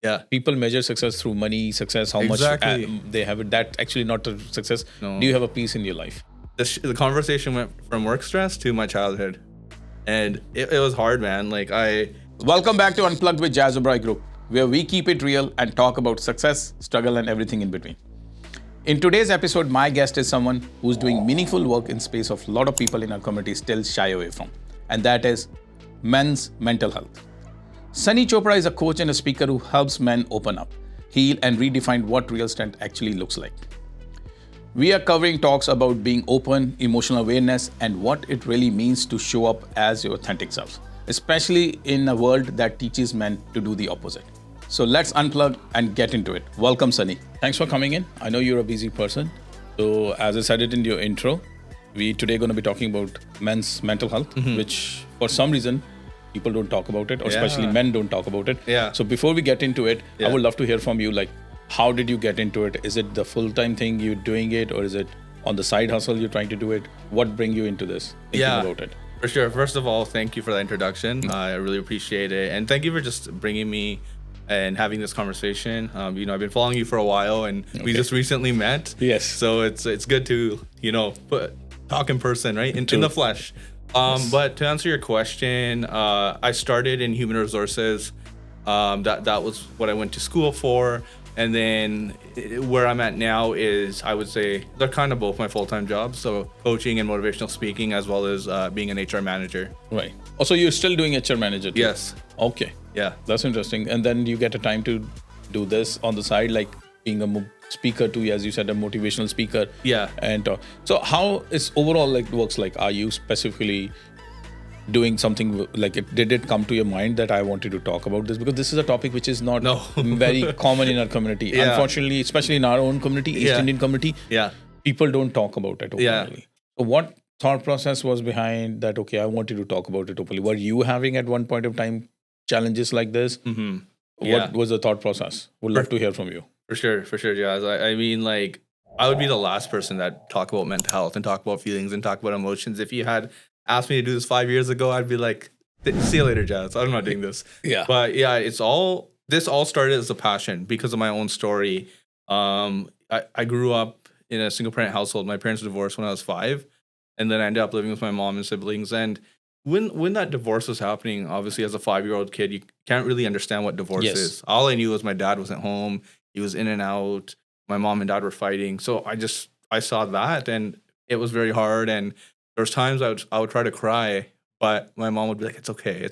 Yeah. People measure success through money, success, how Exactly. much they have it. That actually not a success. No. Do you have a peace in your life? The conversation went from work stress to my childhood. And it was hard, man. Welcome back to Unplugged with Jas Oberoi Group, where we keep it real and talk about success, struggle, and everything in between. In today's episode, my guest is someone who's doing meaningful work in space of a lot of people in our community still shy away from, and that is men's mental health. Sunny Chopra is a coach and a speaker who helps men open up, heal, and redefine what real strength actually looks like. We are covering talks about being open, emotional awareness, and what it really means to show up as your authentic self, especially in a world that teaches men to do the opposite. So let's unplug and get into it. Welcome, Sunny. Thanks for coming in. I know you're a busy person. So as I said it in your intro, we today going to be talking about men's mental health, which for some reason people don't talk about it, or especially men don't talk about it. Yeah. So before we get into it, Yeah. I would love to hear from you, like, how did you get into it? Is it the full-time thing you're doing it, or is it on the side hustle you're trying to do it? What bring you into this, thinking about it? For sure. First of all, thank you for the introduction. I really appreciate it. And thank you for just bringing me and having this conversation. I've been following you for a while, and we just recently met. Yes. So it's good to, talk in person, right? In the flesh. But to answer your question, I started in human resources. That was what I went to school for. And then where I'm at now is, I would say, they're kind of both my full-time jobs. So coaching and motivational speaking, as well as being an HR manager. Right. Oh, so you're still doing HR manager too? Yes. Okay. Yeah. That's interesting. And then you get a time to do this on the side, like being a speaker too, as you said, a motivational speaker. Yeah. And so how is overall like works? Like, are you specifically doing something like did it come to your mind that I wanted to talk about this? Because this is a topic which is not very common in our community. Yeah. Unfortunately, especially in our own community, East Indian community, people don't talk about it openly. Yeah. So what thought process was behind that? Okay, I wanted to talk about it openly. Were you having at one point of time challenges like this? Mm-hmm. What was the thought process? Would love to hear from you. For sure, Jazz. I mean, I would be the last person that talk about mental health and talk about feelings and talk about emotions. If you had asked me to do this 5 years ago, I'd be like, see you later, Jazz. I'm not doing this. Yeah. But yeah, this all started as a passion because of my own story. I grew up in a single parent household. My parents divorced when I was 5, and then I ended up living with my mom and siblings. And when that divorce was happening, obviously as a 5-year-old kid, you can't really understand what divorce is. All I knew was my dad wasn't home. He was in and out. My mom and dad were fighting. So I saw that, and it was very hard. And there's times I would try to cry, but my mom would be like, "It's okay."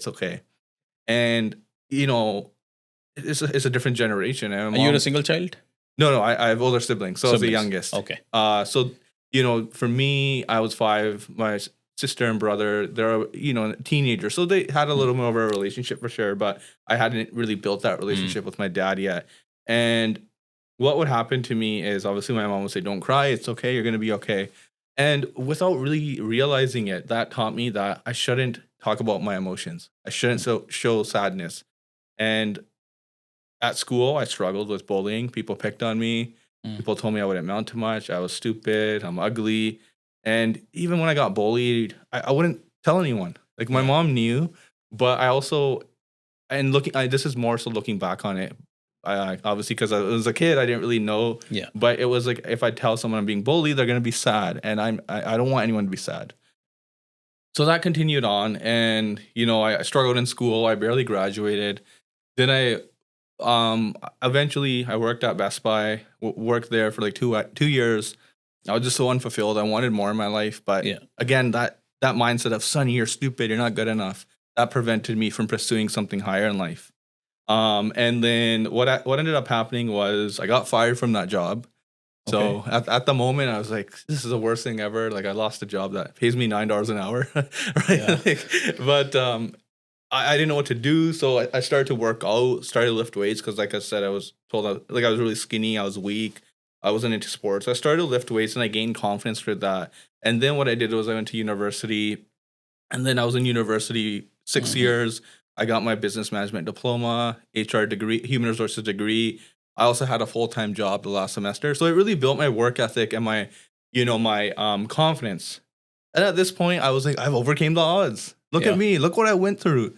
And it's a different generation. And Are you a single child? No, I have older siblings, so I was the Siblings. youngest. Okay. So for me, I was 5. My sister and brother, they're teenagers, so they had a little more of a relationship for sure. But I hadn't really built that relationship with my dad yet. And what would happen to me is, obviously my mom would say, "Don't cry, it's okay, you're gonna be okay." And without really realizing it, that taught me that I shouldn't talk about my emotions. I shouldn't show sadness. And at school, I struggled with bullying. People picked on me. People told me I wouldn't amount to much. I was stupid. I'm ugly. And even when I got bullied, I wouldn't tell anyone. Like, my mom knew, but I also, and this is more so looking back on it. Obviously, because I was a kid, I didn't really know. Yeah. But it was like, if I tell someone I'm being bullied, they're gonna be sad, and I don't want anyone to be sad. So that continued on, and I struggled in school. I barely graduated. Then I eventually I worked at Best Buy. Worked there for like 2 years. I was just so unfulfilled. I wanted more in my life, but again, that mindset of, "Sonny, you're stupid. You're not good enough," that prevented me from pursuing something higher in life. And then what ended up happening was I got fired from that job. So at the moment, I was like, "This is the worst thing ever." Like, I lost a job that pays me $9 an hour, right? Yeah. But I didn't know what to do, so I started to work out, started to lift weights because, like I said, I was told I was really skinny, I was weak, I wasn't into sports. I started to lift weights, and I gained confidence for that. And then what I did was I went to university, and then I was in university 6 years. I got my business management diploma, HR degree, human resources degree. I also had a full-time job the last semester. So it really built my work ethic and my confidence. And at this point, I was like, I've overcame the odds. Look at me. Look what I went through.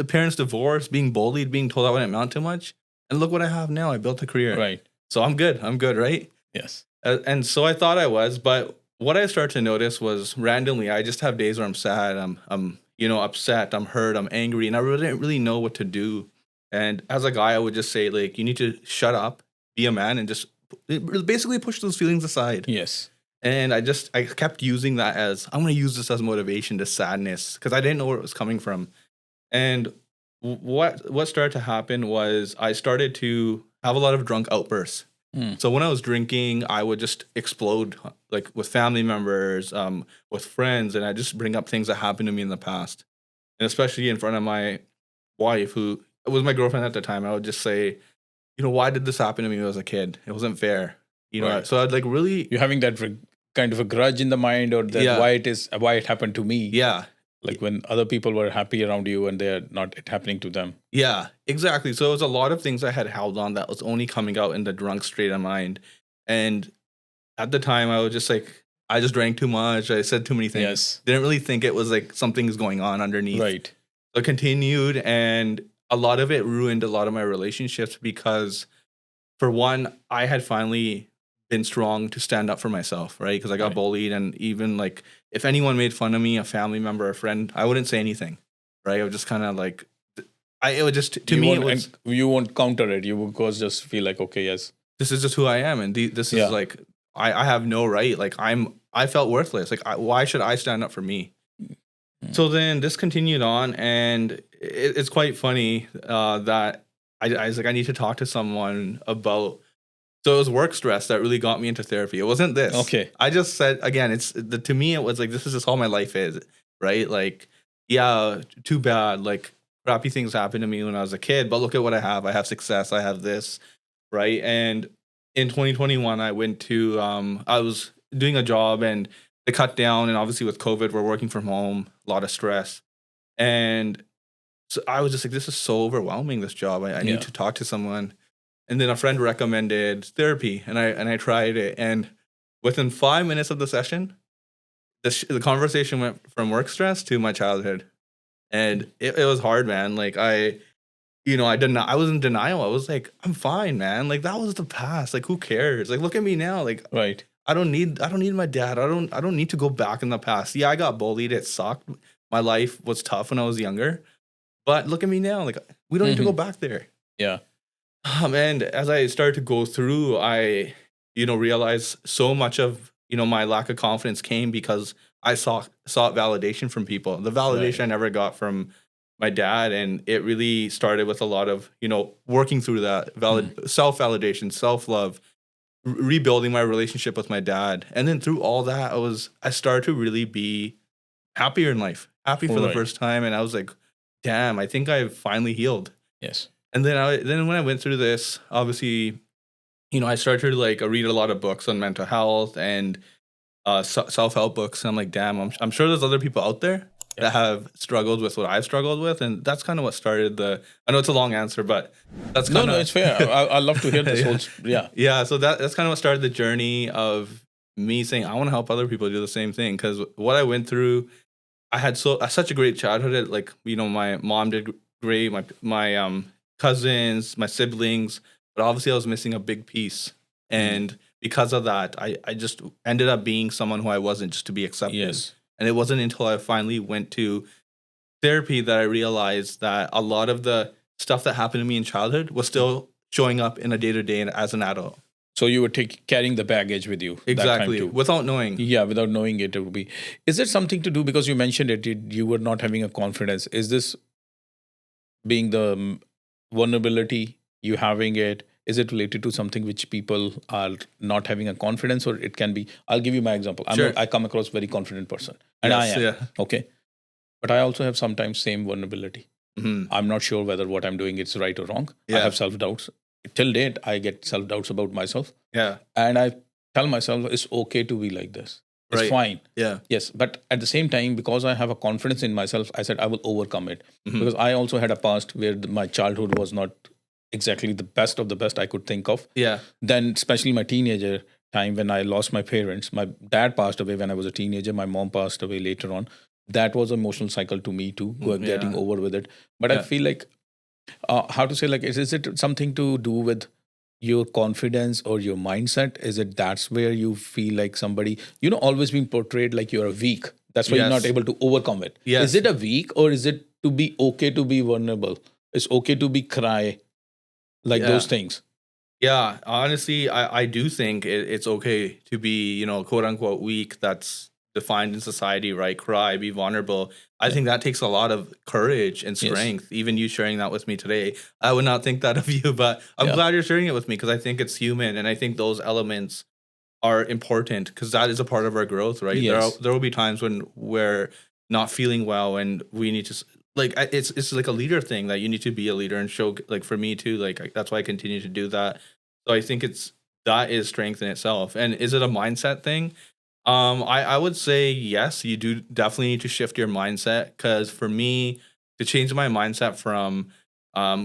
Parents divorced, being bullied, being told I wouldn't amount to much. And look what I have now. I built a career. Right. So I'm good. I'm good, right? Yes. And so I thought I was, but what I started to notice was randomly, I just have days where I'm sad, I'm upset, I'm hurt, I'm angry, and I really didn't really know what to do. And as a guy, I would just say, like, you need to shut up, be a man, and just basically push those feelings aside. Yes. And I kept using that as, I'm going to use this as motivation to sadness, because I didn't know where it was coming from. And what started to happen was I started to have a lot of drunk outbursts. So when I was drinking, I would just explode, like with family members, with friends, and I just bring up things that happened to me in the past. And especially in front of my wife, who was my girlfriend at the time, I would just say, why did this happen to me when I was a kid? It wasn't fair. Right. So I'd like really... You're having that kind of a grudge in the mind, or that why it happened to me. Yeah. Like when other people were happy around you and they're not happening to them. Yeah, exactly. So it was a lot of things I had held on that was only coming out in the drunk state of mind. And at the time, I was just like, I just drank too much. I said too many things. Yes. Didn't really think it was like something's going on underneath. Right. So it continued, and a lot of it ruined a lot of my relationships because, for one, I had finally been strong to stand up for myself, right? Because I got bullied, and even like if anyone made fun of me, a family member, a friend, I wouldn't say anything, right? I would just kind of like, it would just, to me, it was... You won't counter it. You would just feel like, okay, yes. This is just who I am, and this is like, I have no right. Like I felt worthless. Like why should I stand up for me? So then this continued on, and it's quite funny that I was like, I need to talk to someone about... So it was work stress that really got me into therapy. It wasn't this. Okay. I just said, again, to me, it was like, this is just how my life is, right? Like, yeah, too bad. Like, crappy things happened to me when I was a kid, but look at what I have. I have success. I have this, right? And in 2021, I went to, I was doing a job, and they cut down. And obviously with COVID, we're working from home, a lot of stress. And so I was just like, this is so overwhelming, this job. I need to talk to someone. And then a friend recommended therapy, and I tried it. And within 5 minutes of the session, the conversation went from work stress to my childhood. And it was hard, man. Like I was in denial. I was like, I'm fine, man. Like that was the past. Like who cares? Like look at me now. Like right. I don't need my dad. I don't need to go back in the past. Yeah, I got bullied. It sucked. My life was tough when I was younger. But look at me now. Like we don't need to go back there. Yeah. And as I started to go through, I, realized so much of, my lack of confidence came because I sought validation from people. The validation I never got from my dad. And it really started with a lot of, working through that self-validation, self-love, rebuilding my relationship with my dad. And then through all that, I started to really be happier in life, happy for the first time. And I was like, damn, I think I've finally healed. Yes. And then when I went through this, obviously, I started to like read a lot of books on mental health and self-help books. And I'm like, damn, I'm sure there's other people out there that have struggled with what I've struggled with. And that's kind of what started I know it's a long answer, but that's kind of... No, it's fair. I love to hear this whole... Yeah. Yeah, so that's kind of what started the journey of me saying, I want to help other people do the same thing. Because what I went through, I had such a great childhood. Like, my mom did great. My cousins, my siblings, but obviously I was missing a big piece. And because of that, I just ended up being someone who I wasn't, just to be accepted. Yes. And it wasn't until I finally went to therapy that I realized that a lot of the stuff that happened to me in childhood was still showing up in a day-to-day as an adult. So you were carrying the baggage with you. Exactly, without knowing. Yeah, without knowing it would be. Is it something to do, because you mentioned it, you were not having a confidence. Is this being the vulnerability, you having it, is it related to something which people are not having a confidence, or it can be... I'll give you my example. I come across very confident person, and I am. Okay. But I also have sometimes same vulnerability. Mm-hmm. I'm not sure whether what I'm doing is right or wrong. I have self-doubts. Till date, I get self-doubts about myself. Yeah. And I tell myself it's okay to be like this. It's fine. Yeah. Yes. But at the same time, because I have a confidence in myself, I said I will overcome it. Mm-hmm. Because I also had a past where my childhood was not exactly the best of the best I could think of. Yeah. Then, especially my teenager time when I lost my parents, my dad passed away when I was a teenager. My mom passed away later on. That was an emotional cycle to me too, getting over with it. But I feel like How to say, like, is it something to do with your confidence or your mindset? Is it that's where you feel like somebody, always being portrayed like you're a weak? That's why you're not Yes. able to overcome it. Is Yes. it a weak, or is it to be okay to be vulnerable? It's okay to be cry, like Yeah. those things. Yeah, honestly, I do think it's okay to be, quote unquote weak. That's defined in society, right? Cry, be vulnerable. I think that takes a lot of courage and Yes. strength. Even you sharing that with me today, I would not think that of you, but I'm Yeah. glad you're sharing it with me because I think it's human, and I think those elements are important because that is a part of our growth, right? Yes. There will be times when we're not feeling well, and we need to it's like a leader thing that you need to be a leader and show. Like for me too, like that's why I continue to do that. So I think that is strength in itself. And is it a mindset thing? I would say yes. You do definitely need to shift your mindset because for me to change my mindset from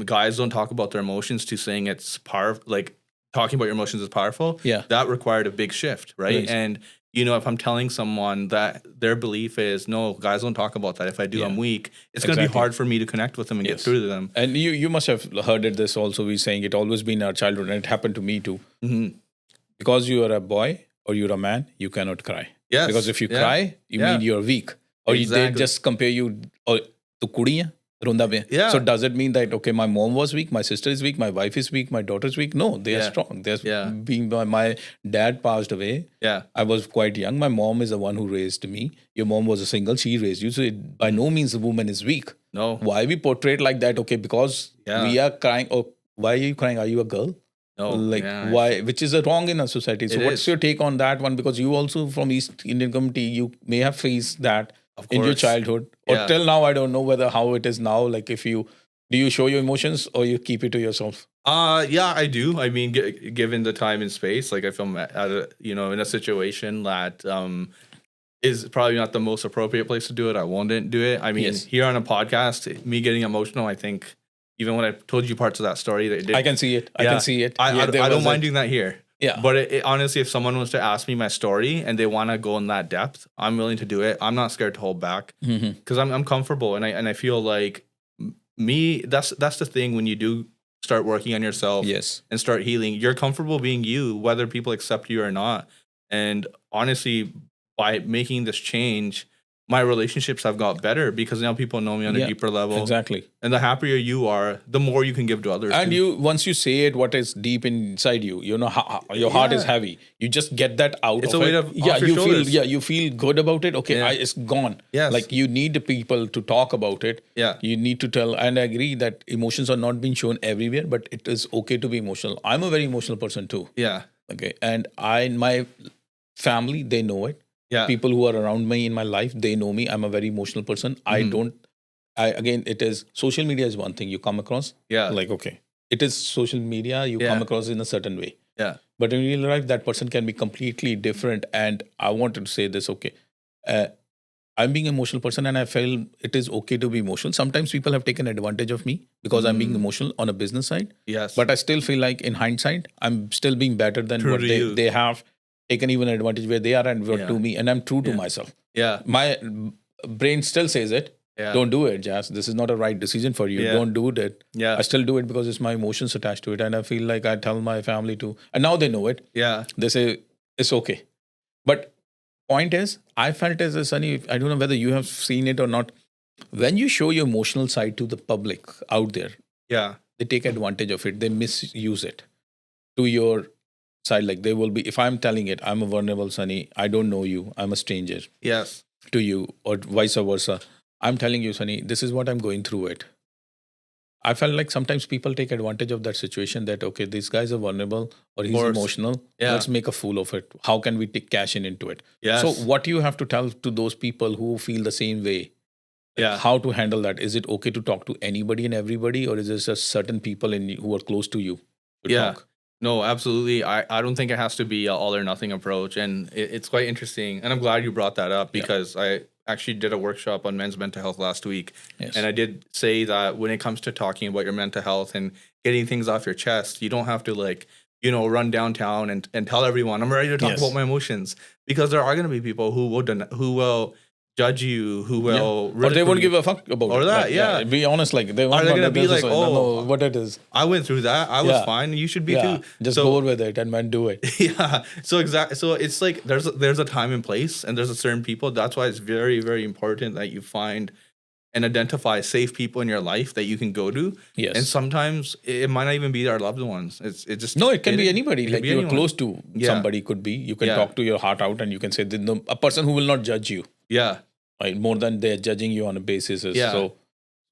guys don't talk about their emotions to saying it's powerful, like talking about your emotions is powerful. Yeah. That required a big shift, right? Right. And if I'm telling someone that their belief is no, guys don't talk about that. If I do, Yeah. I'm weak. It's going to be Exactly. hard for me to connect with them and get Yes. through to them. And you must have heard it this also. We're saying it always been our childhood, and it happened to me too. Mm-hmm. Because you are a boy or you're a man, you cannot cry. Yes. Because if you Yeah. cry, you Yeah. mean you're weak. Or they Exactly. just compare you to kudiyan, ronda pe. Yeah. So does it mean that, okay, my mom was weak, my sister is weak, my wife is weak, my daughter's weak? No, they are Yeah. strong. They're Yeah. being my dad passed away. Yeah. I was quite young. My mom is the one who raised me. Your mom was a single. She raised you. So by no means the woman is weak. No. Why we portrayed like that? Okay, because Yeah. we are crying. Oh, why are you crying? Are you a girl? No. Like Yeah. why, which is wrong in our society. So It what's is. your take on that one? Because you also from East Indian community, you may have faced that Of in your course. childhood, or Yeah. till now. I don't know whether how it is now. Like if you do you show your emotions or you keep it to yourself? Yeah, I do. I mean, given the time and space, like if I'm at a, in a situation that is probably not the most appropriate place to do it, I won't do it. I mean, Yes. here on a podcast, me getting emotional, I think even when I told you parts of that story that it did, I can see it. I Yeah. can see it. I there don't was mind a- doing that here. Yeah. But it, honestly, if someone was to ask me my story and they want to go in that depth, I'm willing to do it. I'm not scared to hold back Mhm. because I'm comfortable and I feel like me. That's the thing when you do start working on yourself Yes. and start healing. You're comfortable being you, whether people accept you or not. And honestly, by making this change, my relationships have got better because now people know me on a Yeah, deeper level. Exactly. And the happier you are, the more you can give to others. And too. you once you say it, what is deep inside you, your heart is Yeah. heavy. You just get that out. It's of a weight it. of- off yeah. your You shoulders. feel you feel good about it. Okay, Yeah. it's gone. Yes. Like you need the people to talk about it. Yeah. You need to tell, and I agree that emotions are not being shown everywhere, but it is okay to be emotional. I'm a very emotional person too. Yeah. Okay, and my family, they know it. Yeah. People who are around me in my life, they know me. I'm a very emotional person. Mhm. Again, it is social media is one thing you come across. Yeah. Like, okay, it is social media, you Yeah. come across in a certain way. Yeah. But in real life, that person can be completely different. And I wanted to say this, okay, I'm being an emotional person and I feel it is okay to be emotional. Sometimes people have taken advantage of me because I'm being emotional on a business side. Yes. But I still feel like in hindsight, I'm still being better than True what to you. they have taken even advantage where they are and what Yeah. to me. And I'm true to Yeah. myself. Yeah. My brain still says it. Yeah. Don't do it, Jas. This is not a right decision for you. Yeah. Don't do it. Yeah. I still do it because it's my emotions attached to it. And I feel like I tell my family to. And now they know it. Yeah. They say, it's okay. But point is, I felt as a Sunny, I don't know whether you have seen it or not. When you show your emotional side to the public out there, Yeah. they take advantage of it. They misuse it to your side. Like they will be, if I'm telling it, I'm a vulnerable Sunny, I don't know you, I'm a stranger Yes. to you, or vice versa. I'm telling you, Sunny, this is what I'm going through it. I felt like sometimes people take advantage of that situation that, okay, these guys are vulnerable or he's course. emotional. Yeah. Let's make a fool of it. How can we take cash into it? Yes. So what you have to tell to those people who feel the same way, Yeah. how to handle that? Is it okay to talk to anybody and everybody, or is it just certain people who are close to you to Yeah. talk? No, absolutely. I don't think it has to be an all or nothing approach. And it's quite interesting. And I'm glad you brought that up because I actually did a workshop on men's mental health last week. Yes. And I did say that when it comes to talking about your mental health and getting things off your chest, you don't have to run downtown and tell everyone I'm ready to talk Yes. about my emotions, because there are going to be people who will judge you, who will or they won't give a fuck about or it. that, Like, yeah. Be honest, like they Are won't they gonna know be like, know what it is. I went through that, I was Yeah. fine, you should be Yeah, too. just So go with it and man, do it. yeah. So it's like there's a time and place, and there's a certain people. That's why it's very, very important that you find and identify safe people in your life that you can go to. Yes. And sometimes it might not even be our loved ones. It can be anybody. Like you're close to somebody, could be. You can talk to your heart out, and you can say a person who will not judge you. Yeah. Right. More than they're judging you on a basis. Yeah. So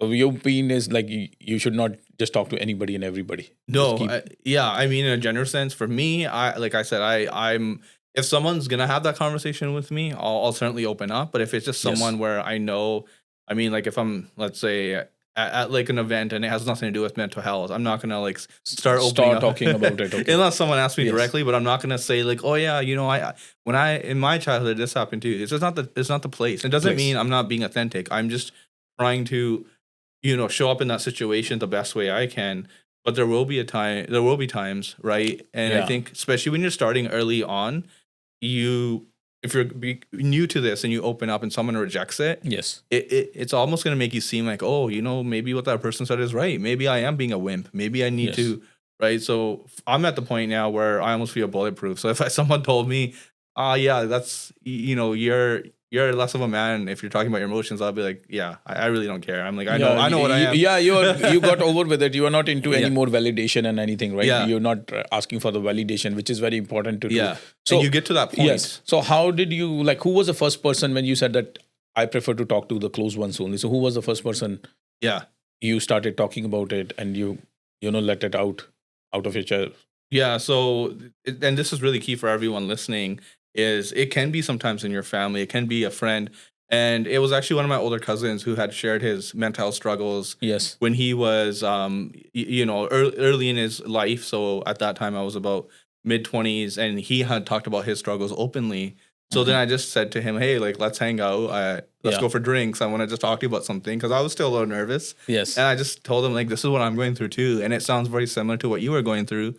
your opinion is like you should not just talk to anybody and everybody. No. I mean, in a general sense, for me, I'm if someone's gonna have that conversation with me, I'll certainly open up. But if it's just someone where I know, I mean, like if I'm, let's say, at like an event and it has nothing to do with mental health, I'm not gonna like start talking about it. Okay. Unless someone asks me directly, but I'm not gonna say like, oh yeah, I in my childhood this happened too. It's just not the place. It doesn't mean I'm not being authentic. I'm just trying to, show up in that situation the best way I can. But there will be times, right? And I think especially when you're starting early on, if you're new to this and you open up and someone rejects it, it's almost going to make you seem like, oh, maybe what that person said is right. Maybe I am being a wimp. Maybe I need to, right? So I'm at the point now where I almost feel bulletproof. So if someone told me, yeah, that's, you're less of a man if you're talking about your emotions, I'll be like, yeah, I really don't care. I'm like, I know what I am. Yeah, you got over with it. You are not into any more validation and anything, right? Yeah. You're not asking for the validation, which is very important to do. Yeah. So and you get to that point. Yes. So how did you, like, who was the first person when you said that I prefer to talk to the close ones only? So who was the first person? Yeah. You started talking about it and you let it out of your chest. Yeah. So, and this is really key for everyone listening, is it can be sometimes in your family, it can be a friend. And it was actually one of my older cousins who had shared his mental health struggles when he was, early in his life. So at that time I was about mid-20s, and he had talked about his struggles openly. So then I just said to him, hey, like, let's hang out. Let's go for drinks. I want to just talk to you about something, because I was still a little nervous. Yes. And I just told him, like, this is what I'm going through too. And it sounds very similar to what you were going through.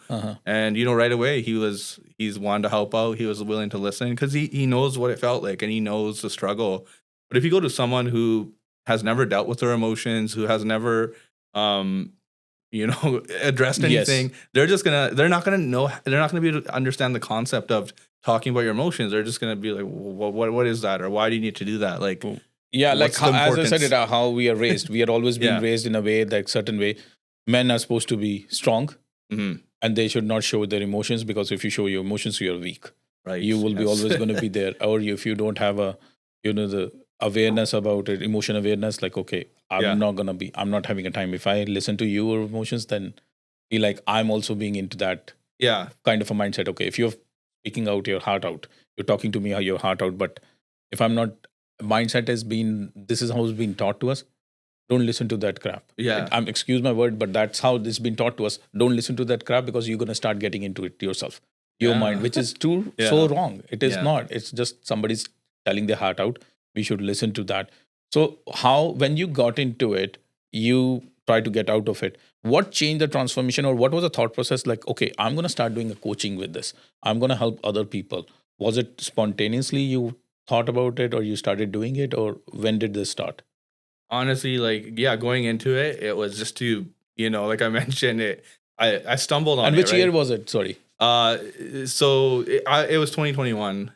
And, right away, he's wanted to help out. He was willing to listen, because he knows what it felt like and he knows the struggle. But if you go to someone who has never dealt with their emotions, who has never, addressed anything, they're not gonna be able to understand the concept of talking about your emotions. They're just gonna be like, what is that, or why do you need to do that? Like, like as I said, how we are raised. We are always being raised in a way, that certain way. Men are supposed to be strong, and they should not show their emotions, because if you show your emotions, you're weak. Right. You will be always going to be there. Or if you don't have the awareness about it, emotion awareness, like, okay, I'm not having a time. If I listen to your emotions, then feel like I'm also being into that kind of a mindset. Okay, if you're speaking out your heart out, you're talking to me your heart out, but if I'm not, mindset this is how it's been taught to us. Don't listen to that crap. Yeah. Excuse my word, but that's how this has been taught to us. Don't listen to that crap, because you're going to start getting into it yourself. Your mind, which is too so wrong. It is not. It's just somebody's telling their heart out. We should listen to that. So when you got into it, you try to get out of it. What changed the transformation, or what was the thought process? Like, okay, I'm going to start doing a coaching with this. I'm going to help other people. Was it spontaneously you thought about it, or you started doing it, or when did this start? Honestly, going into it, it was just to, like I mentioned, I stumbled on it. And which year was it? Sorry. So it was 2021.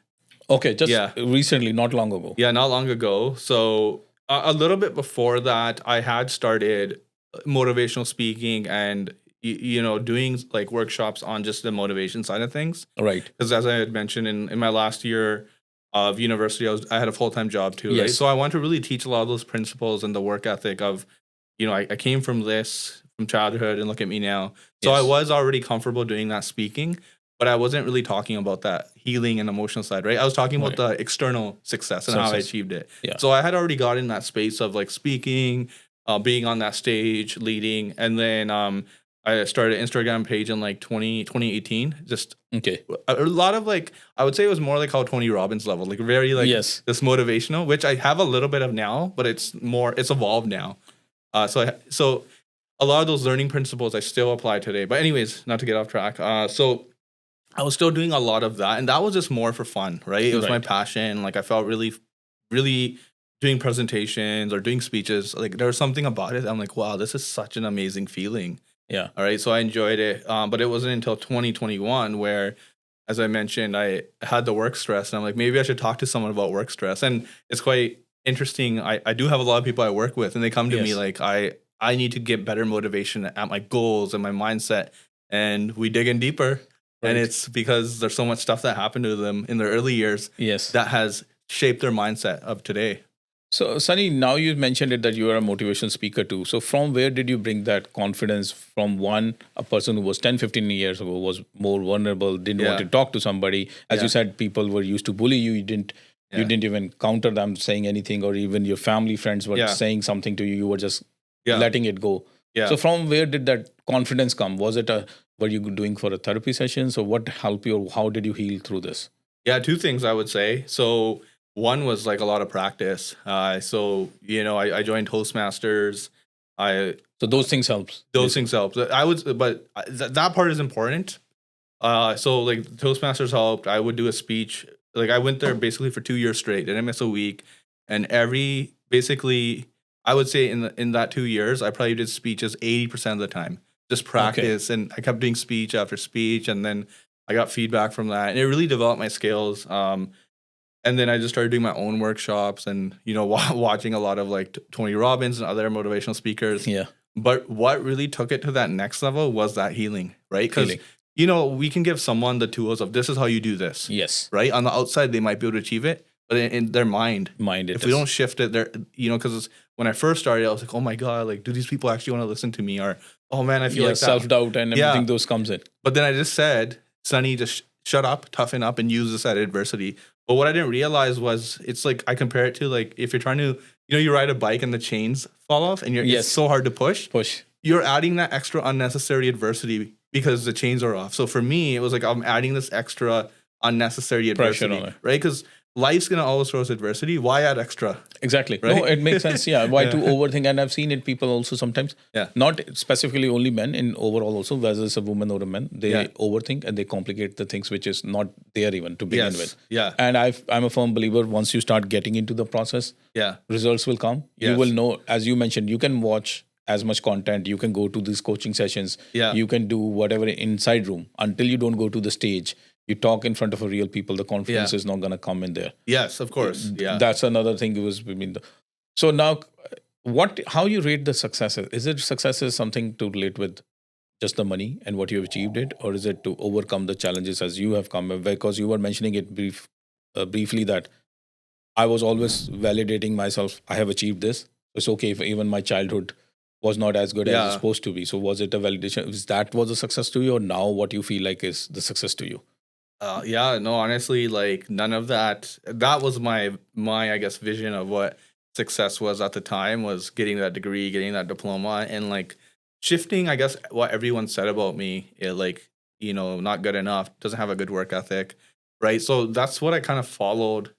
Okay, just recently, not long ago. Yeah, not long ago. So a little bit before that, I had started motivational speaking and, doing like workshops on just the motivation side of things. Right. Because as I had mentioned in my last year of university, I had a full-time job too, right? So I wanted to really teach a lot of those principles and the work ethic of, I came from childhood, and look at me now. So I was already comfortable doing that speaking, but I wasn't really talking about that healing and emotional side, right? I was talking about the external success and how I achieved it. Yeah. So I had already got in that space of like speaking, being on that stage, leading, and then I started an Instagram page in like 2018. Just a lot of like, I would say it was more like how Tony Robbins level, like very like this motivational, which I have a little bit of now, but it's evolved now. So a lot of those learning principles I still apply today. But anyways, not to get off track. So I was still doing a lot of that, and that was just more for fun, right? It was my passion. Like I felt really, really doing presentations or doing speeches, like there was something about it. I'm like, wow, this is such an amazing feeling. Yeah. All right. So I enjoyed it. But it wasn't until 2021 where, as I mentioned, I had the work stress. And I'm like, maybe I should talk to someone about work stress. And it's quite interesting. I do have a lot of people I work with, and they come to me like, I need to get better motivation at my goals and my mindset. And we dig in deeper. Right. And it's because there's so much stuff that happened to them in their early years that has shaped their mindset of today. So, Sunny, now you mentioned it that you are a motivational speaker too. So from where did you bring that confidence from a person who was 10, 15 years ago, was more vulnerable, didn't want to talk to somebody? As you said, people were used to bully you. You didn't even counter them saying anything, or even your family friends were saying something to you. You were just letting it go. Yeah. So from where did that confidence come? Was it were you doing for a therapy session? So what helped you, or how did you heal through this? Yeah, two things I would say. So one was like a lot of practice. So, I joined Toastmasters. So those things helps. Those things help. But that part is important. So like Toastmasters helped. I would do a speech. Like I went there basically for 2 years straight. Didn't miss a week. And I would say in that 2 years, I probably did speeches 80% of the time. Just practice. And I kept doing speech after speech. And then I got feedback from that. And it really developed my skills. And then I just started doing my own workshops and, watching a lot of like Tony Robbins and other motivational speakers. Yeah. But what really took it to that next level was that healing, right? Because, we can give someone the tools of this is how you do this. Yes. Right? On the outside, they might be able to achieve it. But in their mind, if we don't shift it, because when I first started, I was like, oh my God, like, do these people actually want to listen to me? Or, oh man, I feel like self-doubt and everything those comes in. But then I just said, Sunny, just shut up, toughen up, and use this at adversity. But what I didn't realize was it's like I compare it to like if you're trying to, you ride a bike and the chains fall off and it's so hard to push. You're adding that extra unnecessary adversity because the chains are off. So for me, it was like I'm adding this extra unnecessary adversity, right? Because life's going to always throw us adversity. Why add extra? Exactly. Right? No, it makes sense. Yeah. Why to overthink? And I've seen it people also sometimes, not specifically only men, in overall also, whether it's a woman or a man, they overthink and they complicate the things which is not there even to begin with. Yeah. And I'm a firm believer, once you start getting into the process, results will come. Yes. You will know, as you mentioned, you can watch as much content, you can go to these coaching sessions, you can do whatever inside room until you don't go to the stage. You talk in front of a real people, the confidence is not going to come in there. Yes, of course. Yeah. That's another thing. So now, how you rate the successes? Is it successes something to relate with just the money and what you have achieved it? Or is it to overcome the challenges as you have come? Because you were mentioning it briefly that I was always validating myself. I have achieved this. It's okay if even my childhood was not as good as it's supposed to be. So was it a validation? Was a success to you, or now what you feel like is the success to you? No, honestly, like none of that. That was my I guess vision of what success was at the time, was getting that degree, getting that diploma, and like shifting, I guess, what everyone said about me, not good enough, doesn't have a good work ethic, right? So that's what I kind of followed,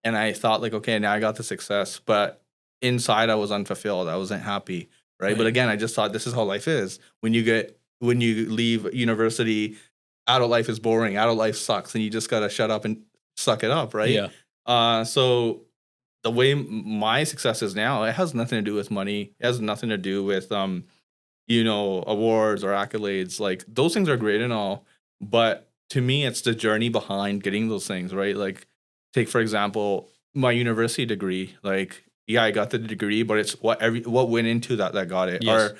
and I thought like, okay, now I got the success, but inside I was unfulfilled. I wasn't happy, right? But again, I just thought this is how life is. When you leave university, adult life is boring. Adult life sucks, and you just gotta shut up and suck it up, right? Yeah. So the way my success is now, it has nothing to do with money. It has nothing to do with awards or accolades. Like those things are great and all, but to me, it's the journey behind getting those things, right? Like, take for example my university degree. Like, I got the degree, but it's what went into that got it. Yes.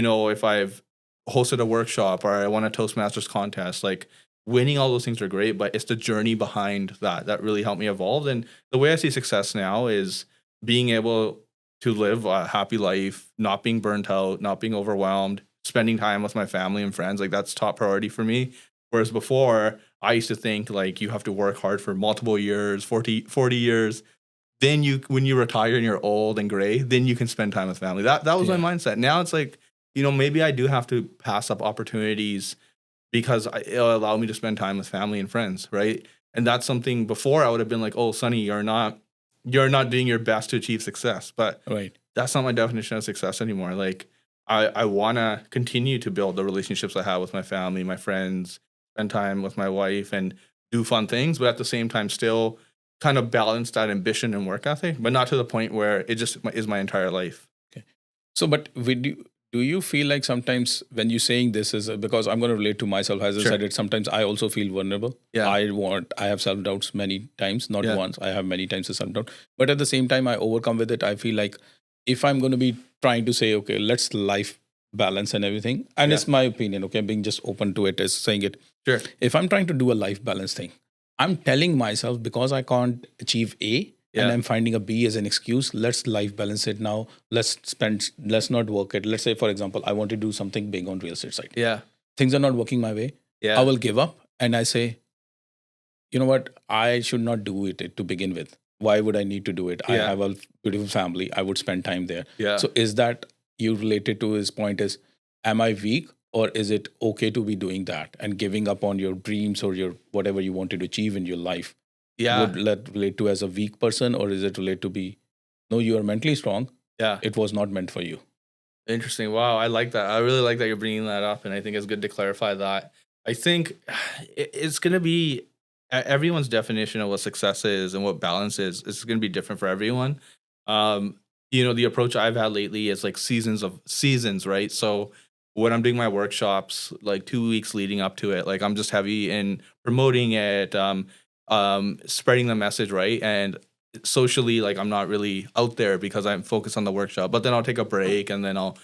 Or if I've hosted a workshop or I won a Toastmasters contest, like winning all those things are great, but it's the journey behind that really helped me evolve. And the way I see success now is being able to live a happy life, not being burnt out, not being overwhelmed, spending time with my family and friends. Like that's top priority for me. Whereas before I used to think like you have to work hard for multiple years, 40 years. Then when you retire and you're old and gray, then you can spend time with family. That was my mindset. Now it's like, maybe I do have to pass up opportunities because it'll allow me to spend time with family and friends, right? And that's something before I would have been like, oh, Sunny, you're not doing your best to achieve success. But that's not my definition of success anymore. Like I want to continue to build the relationships I have with my family, my friends, spend time with my wife and do fun things, but at the same time still kind of balance that ambition and work ethic, but not to the point where it just is my entire life. Okay. So, but do you feel like sometimes when you're saying this is because I'm going to relate to myself, as I said it, sometimes I also feel vulnerable. Yeah. I have self-doubts many times, not Yeah. once. I have many times a self-doubt. But at the same time, I overcome with it. I feel like if I'm going to be trying to say, okay, let's life balance and everything, and it's my opinion, okay, being just open to it is saying it. Sure. If I'm trying to do a life balance thing, I'm telling myself because I can't achieve A and I'm finding a B as an excuse, let's life balance it now. Let's not work it. Let's say, for example, I want to do something big on real estate side. Yeah. Things are not working my way. Yeah. I will give up and I say, you know what? I should not do it to begin with. Why would I need to do it? I have a beautiful family. I would spend time there. Yeah. So is that you related to his point is, am I weak? Or is it okay to be doing that and giving up on your dreams or your whatever you wanted to achieve in your life? Yeah. Would that relate to as a weak person, or is it relate to be, no, you are mentally strong. Yeah. It was not meant for you. Interesting. Wow. I like that. I really like that you're bringing that up. And I think it's good to clarify that. I think it's going to be everyone's definition of what success is and what balance is. It's going to be different for everyone. The approach I've had lately is like seasons, right? So when I'm doing my workshops, like 2 weeks leading up to it, like I'm just heavy in promoting it, spreading the message, right? And socially, like I'm not really out there because I'm focused on the workshop. But then I'll take a break and then I'll,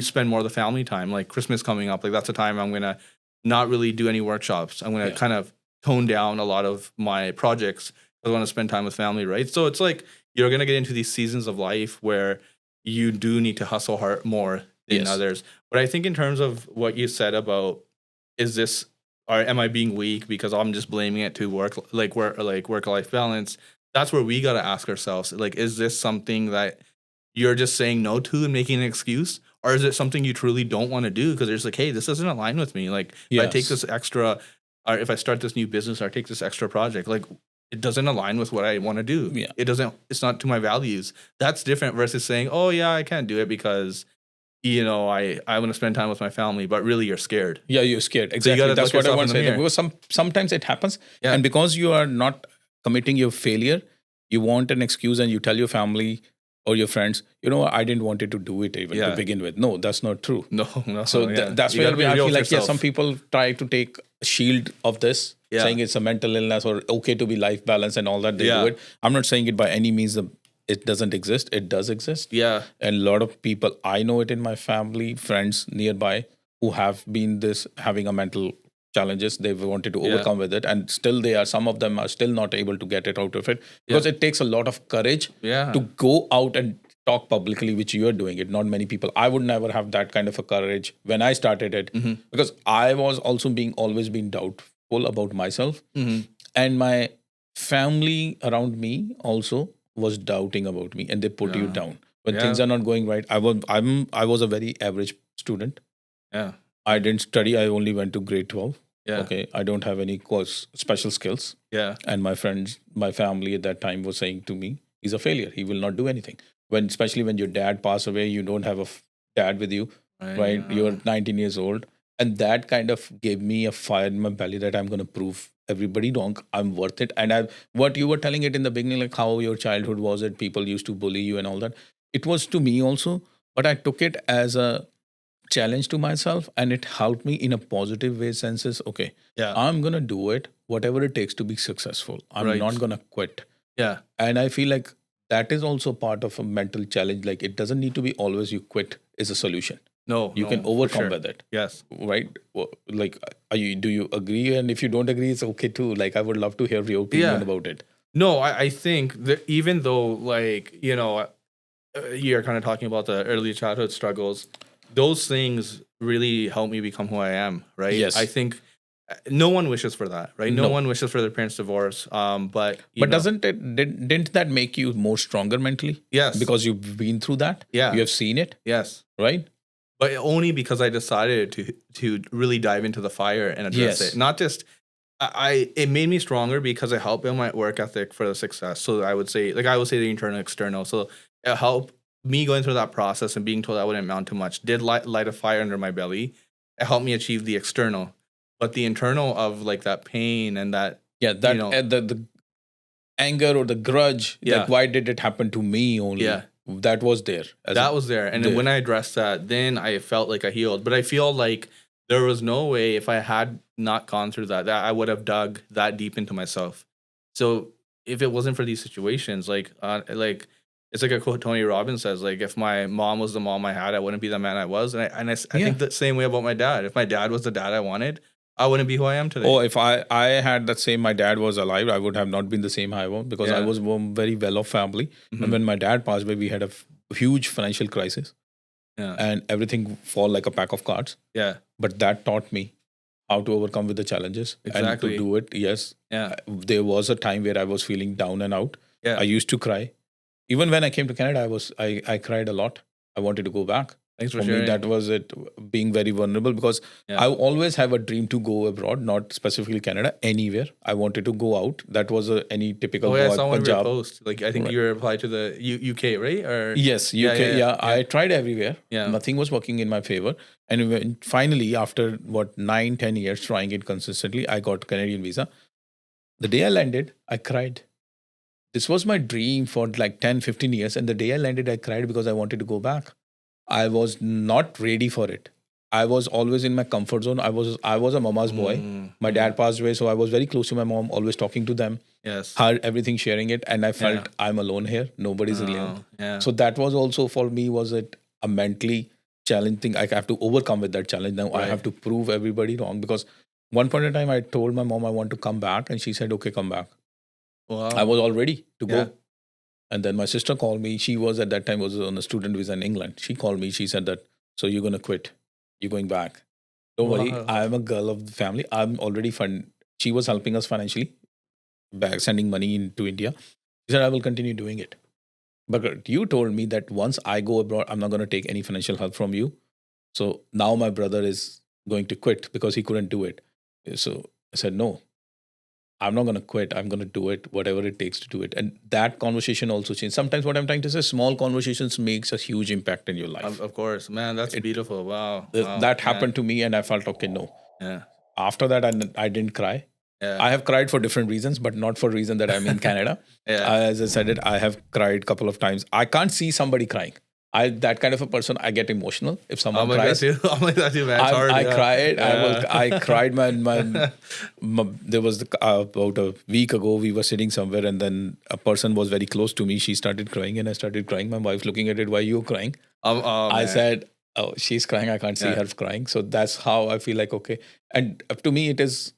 spend more of the family time. Like Christmas coming up, like that's a time I'm gonna not really do any workshops. I'm gonna kind of tone down a lot of my projects because I want to spend time with family, right? So it's like you're gonna get into these seasons of life where you do need to hustle hard more than others. But I think in terms of what you said about am I being weak because I'm just blaming it to work-life balance? That's where we got to ask ourselves, like, is this something that you're just saying no to and making an excuse? Or is it something you truly don't want to do because it's like, hey, this doesn't align with me. Like, if I take this extra, or if I start this new business or I take this extra project, like, it doesn't align with what I want to do. Yeah. It's not to my values. That's different versus saying, oh, yeah, I can't do it because I want to spend time with my family, but really you're scared. Yeah, you're scared. Exactly. So that's what I want to say. Because sometimes it happens. Yeah. And because you are not committing your failure, you want an excuse and you tell your family or your friends, I didn't want to do it even to begin with. No, that's not true. No. So that's where I feel like, some people try to take a shield of this, saying it's a mental illness or okay to be life balance and all that. They do it. I'm not saying it by any means it doesn't exist. It does exist. Yeah. And a lot of people, I know it in my family, friends nearby, who have been having a mental challenges. They've wanted to overcome with it. And still some of them are still not able to get it out of it. Because it takes a lot of courage to go out and talk publicly, which you are doing it. Not many people. I would never have that kind of a courage when I started it. Mm-hmm. Because I was also always being doubtful about myself. Mm-hmm. And my family around me also was doubting about me, and they put you down when things are not going right. I was a very average student. Yeah, I didn't study. I only went to grade 12. Yeah. Okay, I don't have any special skills. Yeah, and my friends, my family at that time was saying to me, "He's a failure. He will not do anything." Especially when your dad passed away, you don't have a dad with you, right? You're 19 years old, and that kind of gave me a fire in my belly that I'm going to prove everybody wrong. I'm worth it. And what you were telling it in the beginning, like how your childhood was, it people used to bully you and all that. It was to me also, but I took it as a challenge to myself, and it helped me in a positive way. Senses, okay, I'm gonna do it, whatever it takes to be successful. I'm not gonna quit. Yeah, and I feel like that is also part of a mental challenge. Like it doesn't need to be always you quit is a solution. No, you can overcome with it. Yes. Right? Like, do you agree? And if you don't agree, it's okay too. Like, I would love to hear your opinion about it. No, I think that even though, like, you're kind of talking about the early childhood struggles, those things really help me become who I am, right? Yes. I think no one wishes for that, right? No one wishes for their parents' divorce. But didn't that make you more stronger mentally? Yes. Because you've been through that? Yeah. You have seen it? Yes. Right? But only because I decided to really dive into the fire and address it. Not just it made me stronger because it helped build my work ethic for the success. So I would say the internal, external. So it helped me going through that process and being told I wouldn't amount to much. Did light a fire under my belly. It helped me achieve the external, but the internal of like that pain and that anger or the grudge, Yeah. like why did it happen to me only? Yeah. That was there. That was there. And then when I addressed that, then I felt like I healed. But I feel like there was no way if I had not gone through that I would have dug that deep into myself. So if it wasn't for these situations, like it's like a quote Tony Robbins says, like if my mom was the mom I had, I wouldn't be the man I was. And I think the same way about my dad. If my dad was the dad I wanted, I wouldn't be who I am today. Oh, if I had that same, my dad was alive, I would have not been the same I was, because I was from a very well-off family. And when my dad passed away, we had a huge financial crisis. Yeah. And everything fall like a pack of cards. Yeah. But that taught me how to overcome with the challenges and to do it. Yes. Yeah. There was a time where I was feeling down and out. Yeah. I used to cry. Even when I came to Canada, I cried a lot. I wanted to go back. Thanks for For sharing. me, that was it, being very vulnerable, because I always have a dream to go abroad, not specifically Canada, anywhere. I wanted to go out. That was any typical I saw one of your Punjab. posts. Like I think you were applied to the UK, right? Or Yes, UK. Yeah, I tried everywhere. Yeah. Nothing was working in my favor. And finally, after 9-10 years trying it consistently, I got Canadian visa. The day I landed, I cried. This was my dream for like 10-15 years. And the day I landed, I cried because I wanted to go back. I was not ready for it. I was always in my comfort zone. I was a mama's boy. My dad passed away, so I was very close to my mom, always talking to them. Yes. Her everything, sharing it. And I felt I'm alone here. Nobody's alone. Yeah. So that was also for me, was it a mentally challenging thing. I have to overcome with that challenge. Now I have to prove everybody wrong, because one point in time I told my mom I want to come back, and she said, okay, come back. Wow. I was all ready to Yeah. go. And then my sister called me. She was at that time was on a student visa in England. She called me. She said that, so you're going to quit. You're going back. Don't worry. I'm a girl of the family. I'm already fund. She was helping us financially, back sending money into India. She said, I will continue doing it. But you told me that once I go abroad, I'm not going to take any financial help from you. So now my brother is going to quit because he couldn't do it. So I said, no. I'm not going to quit. I'm going to do it, whatever it takes to do it. And that conversation also changed. Sometimes what I'm trying to say, small conversations makes a huge impact in your life. Of course, man, that's beautiful. Wow. That happened to me, and I felt, okay, no. Yeah. After that, I didn't cry. Yeah. I have cried for different reasons, but not for reason that I'm in Canada. As I said it, I have cried a couple of times. I can't see somebody crying. That kind of a person, I get emotional if someone cries. I'm like that too, man. It's hard. I cried. I cried. There was about a week ago, we were sitting somewhere, and then a person was very close to me. She started crying, and I started crying. My wife's looking at it. Why are you crying? I said, oh, she's crying. I can't see her crying. So that's how I feel like, okay. And to me, it is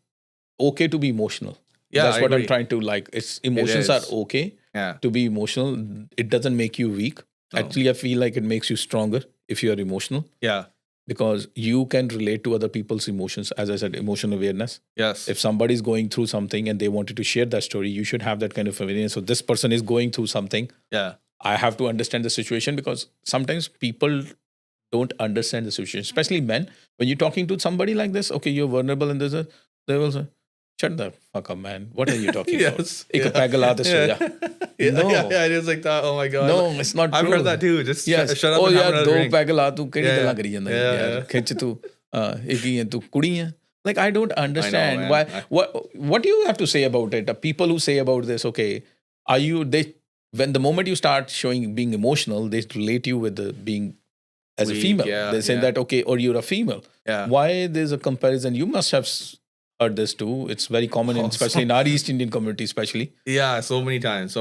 okay to be emotional. Yeah, that's I what agree. I'm trying to like. Emotions are okay to be emotional. It doesn't make you weak. No. Actually, I feel like it makes you stronger if you are emotional. Yeah. Because you can relate to other people's emotions. As I said, emotional awareness. Yes. If somebody's going through something and they wanted to share that story, you should have that kind of awareness. So this person is going through something. Yeah. I have to understand the situation, because sometimes people don't understand the situation, especially men. When you're talking to somebody like this, okay, you're vulnerable, and they will say, shut the fuck up, man. What are you talking about? Ek pagal aate so ja. No. Yeah, it is like that. Oh my God. No, it's not true. I've heard that too. Just yes. shut up oh and have yaar, another do drink. pagal aa, tu kehdi galla kari janda Yeah. yaar. Khich tu ek hi hai, tu kudi hai. Like, I don't understand man. why. What do you have to say about it? People who say about this, okay, when the moment you start being emotional, they relate you with being as Weak, a female. yeah, They say that, okay, or you're a female. Yeah. Why there's a comparison? You must have heard this too. It's very common, especially in our East Indian community, especially. Yeah, so many times,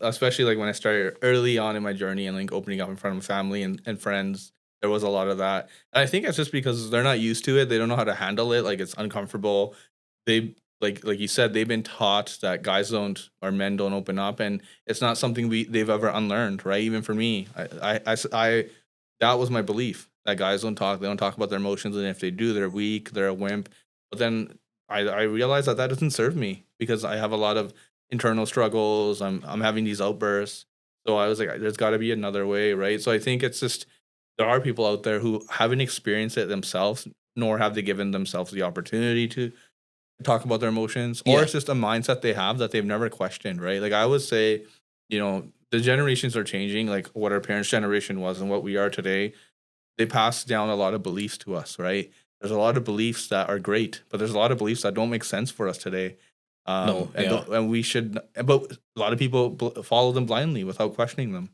especially like when I started early on in my journey and like opening up in front of family and friends. There was a lot of that. And I think it's just because they're not used to it. They don't know how to handle it. Like, it's uncomfortable. They, like you said, they've been taught that men don't open up, and it's not something they've ever unlearned, right? Even for me, I that was my belief, that guys don't talk. They don't talk about their emotions, and if they do, they're weak. They're a wimp. But then I realized that doesn't serve me, because I have a lot of internal struggles. I'm having these outbursts. So I was like, there's got to be another way, right? So I think it's just, there are people out there who haven't experienced it themselves, nor have they given themselves the opportunity to talk about their emotions, or it's just a mindset they have that they've never questioned, right? Like, I would say, the generations are changing, like what our parents' generation was and what we are today. They pass down a lot of beliefs to us, right? There's a lot of beliefs that are great, but there's a lot of beliefs that don't make sense for us today. And we should, but a lot of people follow them blindly without questioning them.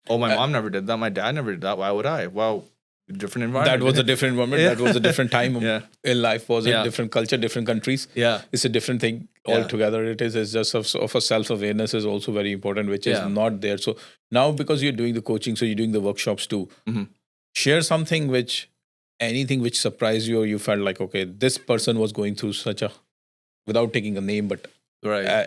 Oh, my mom never did that. My dad never did that. Why would I? Well, different environment. That was a different environment. That was a different time in life. Was a different culture, different countries. Yeah, it's a different thing altogether. It's just of a self-awareness is also very important, which is not there. So now, because you're doing the coaching, so you're doing the workshops too. Share something anything which surprised you, or you felt like, okay, this person was going through such a, without taking a name, but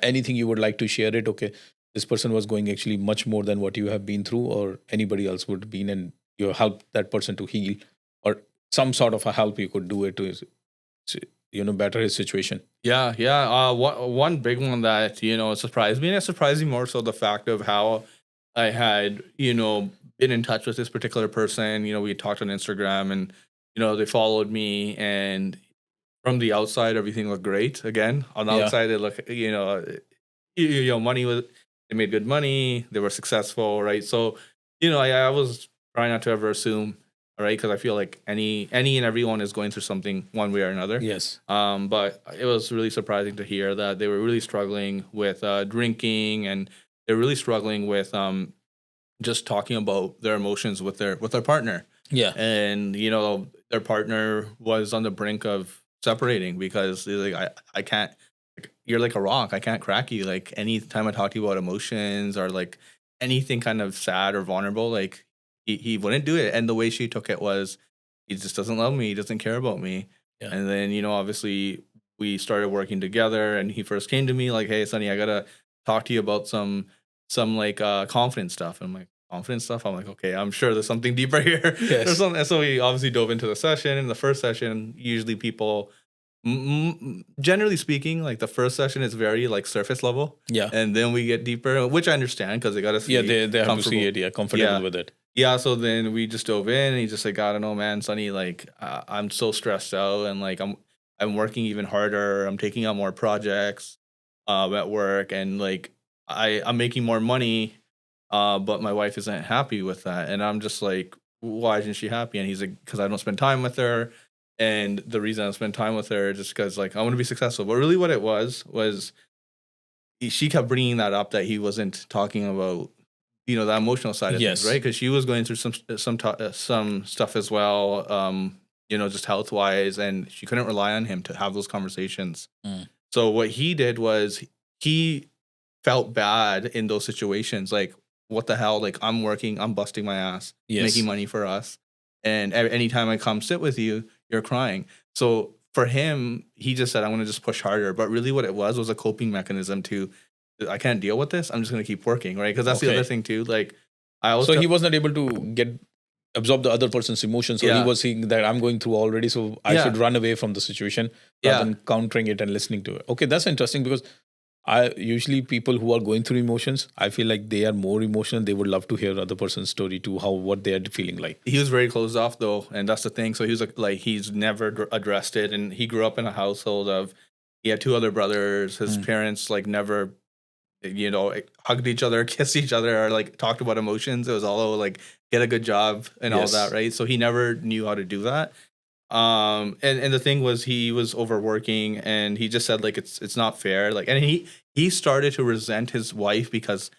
anything you would like to share it. Okay, this person was going actually much more than what you have been through, or anybody else would have been, and you helped that person to heal, or some sort of a help you could do it to, better his situation. One big one that surprised me, and it surprised me more so the fact of how I had been in touch with this particular person. We talked on Instagram, and they followed me, and from the outside everything looked great. Again, on the outside it looked money was, they made good money, they were successful, right? So I was trying not to ever assume, right? Because I feel like any and everyone is going through something one way or another. Yes. But it was really surprising to hear that they were really struggling with drinking, and they're really struggling with just talking about their emotions with their partner. Yeah. And their partner was on the brink of separating because they're like, I can't. You're like a rock. I can't crack you. Like, anytime I talk to you about emotions or like anything kind of sad or vulnerable, like he wouldn't do it. And the way she took it was, he just doesn't love me. He doesn't care about me. Yeah. And then, obviously we started working together, and he first came to me like, hey, Sunny, I got to talk to you about some like confidence stuff. And I'm like, confidence stuff? I'm like, okay, I'm sure there's something deeper here. Yes. And so we obviously dove into the session. In the first session, usually people, generally speaking, like the first session is very like surface level, and then we get deeper, which I understand because they gotta see, they have to see it, comfortable with it. So then we just dove in, and he's just like, I don't know, man, Sunny, like I'm so stressed out, and like I'm working even harder, I'm taking on more projects at work, and like I'm making more money, but my wife isn't happy with that. And I'm just like, why isn't she happy? And he's like, because I don't spend time with her. And the reason I spend time with her is just because, like, I want to be successful. But really what it was she kept bringing that up, that he wasn't talking about, the emotional side of things, right? Because she was going through some stuff as well, just health-wise, and she couldn't rely on him to have those conversations. So what he did was he felt bad in those situations. Like, what the hell? Like, I'm working, I'm busting my ass, making money for us. And anytime I come sit with you, you're crying. So for him, he just said, I want to just push harder. But really what it was a coping mechanism to, I can't deal with this, I'm just going to keep working, right? Because that's the other thing too. Like, he was not able to absorb the other person's emotions. So he was seeing that I'm going through already, so I should run away from the situation rather than countering it and listening to it. Okay, that's interesting, because usually people who are going through emotions, I feel like they are more emotional. They would love to hear other person's story too, what they are feeling like. He was very closed off though, and that's the thing. So he was like he's never addressed it, and he grew up in a household of, he had two other brothers. His parents like never, hugged each other, kissed each other, or like talked about emotions. It was all like, get a good job and all that, right? So he never knew how to do that. And the thing was, he was overworking, and he just said like, it's not fair. Like, and he started to resent his wife because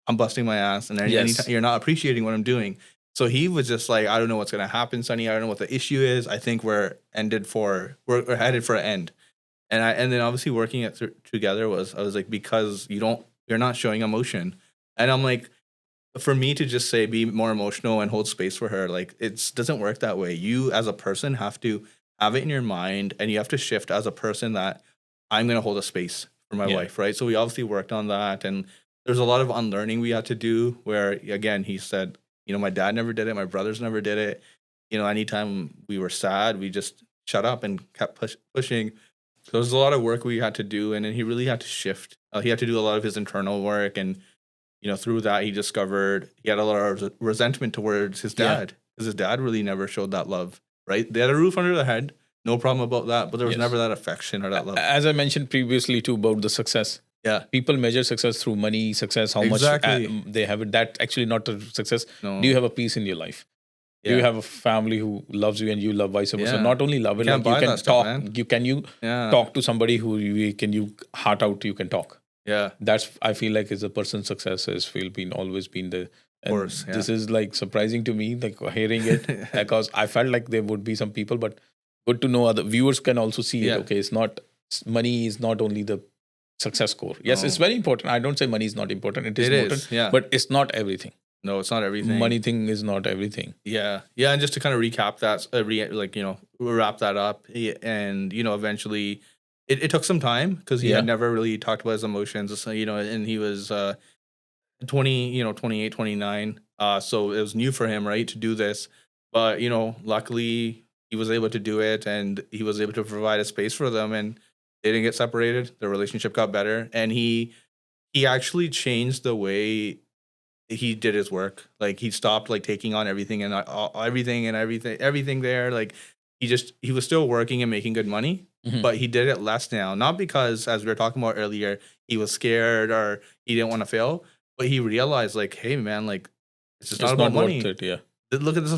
I'm busting my ass, and you're not appreciating what I'm doing. So he was just like, I don't know what's gonna happen, Sunny. I don't know what the issue is. I think we're headed for an end. And then obviously working it together I was like, because you're not showing emotion. And I'm like, for me to just say be more emotional and hold space for her, like, it doesn't work that way. You as a person have to have it in your mind, and you have to shift as a person that I'm going to hold a space for my wife, right? So we obviously worked on that, and there's a lot of unlearning we had to do, where again he said, my dad never did it, my brothers never did it. Anytime we were sad, we just shut up and kept pushing. So there's a lot of work we had to do, and then he really had to shift. He had to do a lot of his internal work, and through that, he discovered he had a lot of resentment towards his dad, because his dad really never showed that love, right? They had a roof under their head, no problem about that, but there was never that affection or that love. As I mentioned previously too about the success. Yeah. People measure success through money, success, how much they have it. That's actually not a success. No. Do you have a peace in your life? Do you have a family who loves you and you love vice versa? Yeah. Not only love it, Can't like you buy can that stuff, talk. man. You Yeah. talk to somebody who you heart out. You can talk. Yeah. That's I feel like is a person's success has always been the. And course, yeah. this is like surprising to me, like hearing it because I felt like there would be some people, but good to know other viewers can also see it. Yeah. Okay, it's not money is not only the success score. Yes, it's very important. I don't say money is not important. It is important, yeah. but it's not everything. No, it's not everything. Money thing is not everything. Yeah, yeah, and just to kind of recap that, wrap that up, and eventually, it took some time because he had never really talked about his emotions, so, and he was 28, 29, so it was new for him, right, to do this, but luckily he was able to do it, and he was able to provide a space for them, and they didn't get separated. Their relationship got better, and he actually changed the way he did his work. Like he stopped like taking on everything and everything there. Like he was still working and making good money, but he did it less now. Not because, as we were talking about earlier, he was scared or he didn't want to fail, but he realized like, hey man, like it's just not about money. Worth it, yeah. Look at this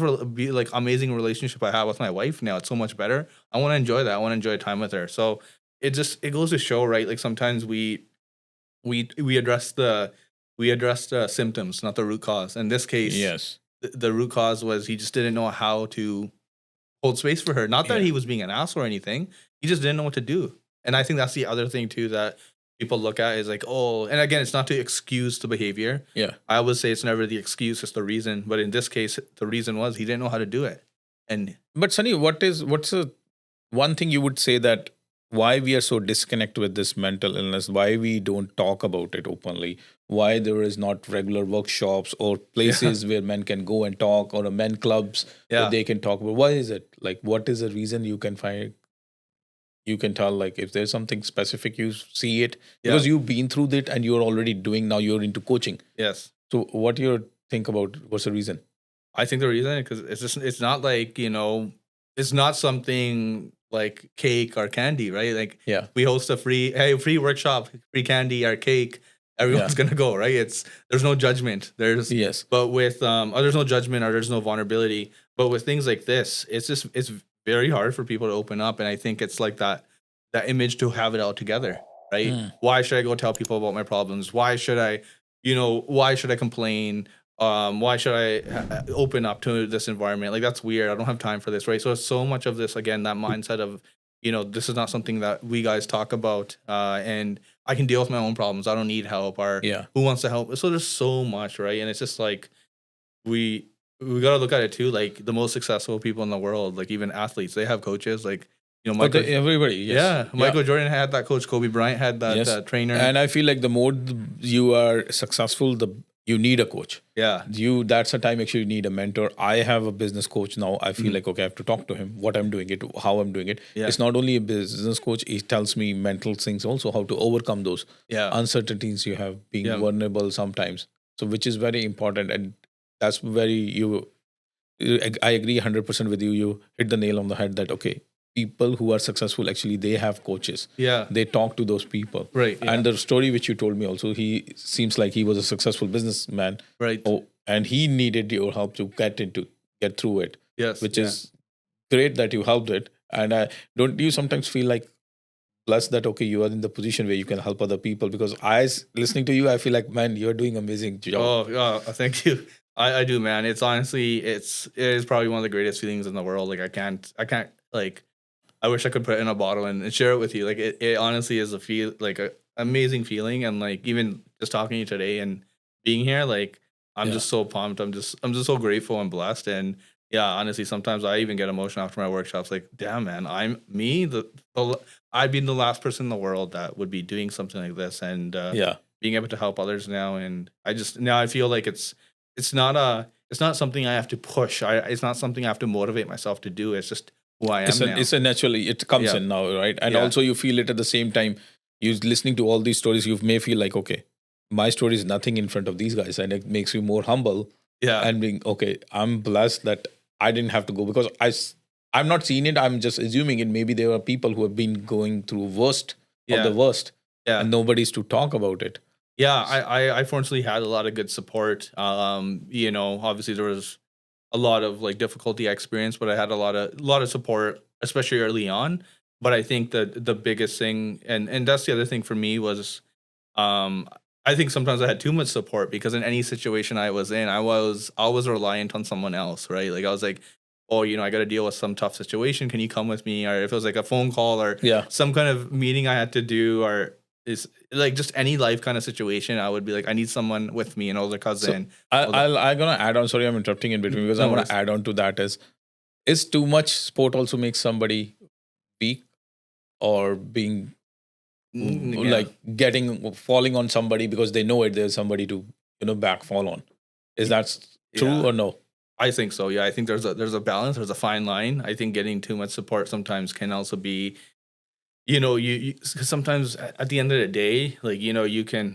like amazing relationship I have with my wife now. It's so much better. I want to enjoy that. I want to enjoy time with her. So it goes to show, right? Like sometimes we address the symptoms, not the root cause. In this case, yes, the root cause was he just didn't know how to hold space for her. Not that he was being an ass or anything. He just didn't know what to do. And I think that's the other thing too that people look at is like, oh, and again, it's not to excuse the behavior. Yeah, I would say it's never the excuse, it's the reason. But in this case, the reason was he didn't know how to do it. But Sunny, what's the one thing you would say that why we are so disconnected with this mental illness, why we don't talk about it openly, why there is not regular workshops or places where men can go and talk, or men clubs where they can talk about? Why is it? Like, what is the reason you can find? You can tell, like, if there's something specific, you see it because you've been through it and you're already doing, now you're into coaching. Yes. So what do you think about, what's the reason? I think the reason, because it's not like, it's not something like cake or candy, right? Like we host a free workshop, free candy or cake, everyone's gonna go, right? There's no judgment. But with there's no judgment or there's no vulnerability. But with things like this, it's very hard for people to open up, and I think it's like that image to have it all together, right? Why should I go tell people about my problems? Why should I complain? Why should I open up to this environment? Like, that's weird. I don't have time for this, right? So much of this, again, that mindset of, this is not something that we guys talk about, and I can deal with my own problems. I don't need help, or who wants to help? So there's so much, right? And it's just like, we got to look at it too. Like the most successful people in the world, like even athletes, they have coaches. Like, Michael, everybody, yes. Michael Jordan had that coach. Kobe Bryant had that trainer. And I feel like the more you are successful, you need a coach. Yeah. That's a time actually you need a mentor. I have a business coach now. I feel like, okay, I have to talk to him, what I'm doing it, how I'm doing it. Yeah. It's not only a business coach, he tells me mental things also, how to overcome those uncertainties you have, being vulnerable sometimes. So which is very important. And that's I agree 100% with you. You hit the nail on the head that, okay, people who are successful, actually, they have coaches. Yeah. They talk to those people. Right. Yeah. And the story which you told me also, he seems like he was a successful businessman. Right. And he needed your help to get through it. Yes. Which is great that you helped it. And don't you sometimes feel like blessed that, okay, you are in the position where you can help other people? Because listening to you, I feel like, man, you're doing amazing job. Oh, thank you. I do, man. It's honestly, it is probably one of the greatest feelings in the world. Like I can't like, I wish I could put it in a bottle and share it with you. Like it honestly is a amazing feeling. And like, even just talking to you today and being here, like I'm just so pumped. I'm just so grateful and blessed. And yeah, honestly, sometimes I even get emotional after my workshops. Like, damn, man, I'd be the last person in the world that would be doing something like this. And being able to help others now. And I feel like it's not something I have to push. It's not something I have to motivate myself to do. It's just who I am now. It's naturally, it comes in now, right? And also you feel it at the same time. You listening to all these stories, you may feel like, okay, my story is nothing in front of these guys, and it makes you more humble. Yeah. And being, okay, I'm blessed that I didn't have to go, because I'm not seeing it. I'm just assuming it. Maybe there are people who have been going through worst of the worst, and nobody's to talk about it. Yeah, I fortunately had a lot of good support. Obviously there was a lot of like difficulty I experienced, but I had a lot of support, especially early on. But I think that the biggest thing, and that's the other thing for me was, um, I think sometimes I had too much support because in any situation I was in, I was always reliant on someone else, right? Like I was like, oh, I got to deal with some tough situation. Can you come with me? Or if it was like a phone call or Yeah. some kind of meeting I had to do, or is like just any life kind of situation, I would be like, I need someone with me, an older cousin. I'm gonna add on. Sorry, I'm interrupting in between because I No want worries. to add on to that. Is too much sport also makes somebody weak or being Yeah. like falling on somebody because they know it. There's somebody to back fall on. Is that true Yeah. or no? I think so. Yeah, I think there's a balance. There's a fine line. I think getting too much support sometimes can also be, you 'cause sometimes at the end of the day, like